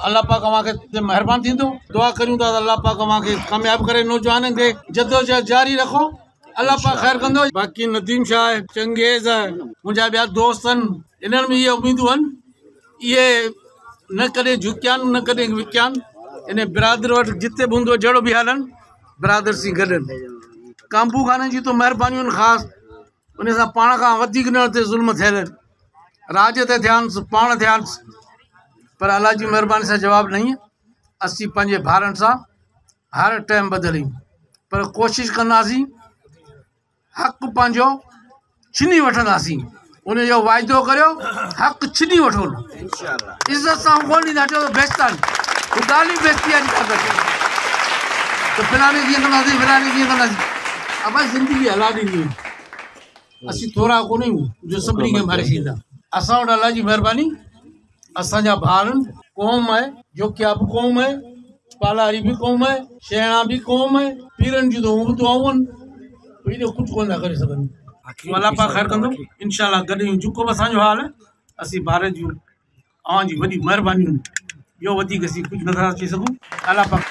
अल्लाह पाक अव्हांखे महिरबानी थींदो। दुआ करियूं था त अल्लाह पाक अव्हांखे कामयाब करे। नौजवाननि खे जदोजहद जारी रखो, अल्लाह पाक ख़ैर कंदो। बाक़ी नदीम शाह आहे, चंगेज़ आहे, मुंहिंजा ॿिया दोस्त आहिनि, इन्हनि में इहे उमेदूं आहिनि, इहे न कॾहिं झुकिया आहिनि न कॾहिं विकिया आहिनि। इन बिरादर वटि जिते बि हूंदो जहिड़ो बि हलनि बिरादर सां गॾु आहिनि। कांबू खाने जी तो महिरबानियूं आहिनि ख़ासि, उन सां पाण खां वधीक न ते ज़ुल्म थियल आहिनि, राज ते थियानि पाण थियानि, पर अल्लाह जी महिरबानी सां जवाबु न आहे। असीं पंहिंजे भाउरनि सां हर टाइम बदिलियूं, पर कोशिशि कंदासीं हक़ पंहिंजो छिनी वठंदासीं। उनजो वाइदो करियो, हक़ छिनी वठो, इज़त सां कोन ॾींदा, चओ बेस्तान हू ॻाल्हि ई बेस्ती आहे। त फिलानी कीअं कंदासीं, फिलानी कीअं कंदासीं, अब ज़िंदगी हला ॾींदी। असीं थोरा कोन आहियूं जो सभिनी खे मारे छॾींदा। असां वटि अल्लाह जी महिरबानी, असांजा भाउर क़ौम आहे, जोकिया बि क़ौम आहे, पालारी बि क़ौम आहे, शहणा बि क़ौम आहे, पीरनि जी तो दुआऊं आहिनि, एॾो कुझु कोन था करे सघनि। अल्लाह पाक ख़ैर कंदो इंशाअल्लाह। गॾु जेको बि असांजो हाल आहे, असीं भारत जूं अव्हांजी वॾी महिरबानियूं, ॿियो वधीक असीं कुझु नथा चई सघूं। अल्लाह पाक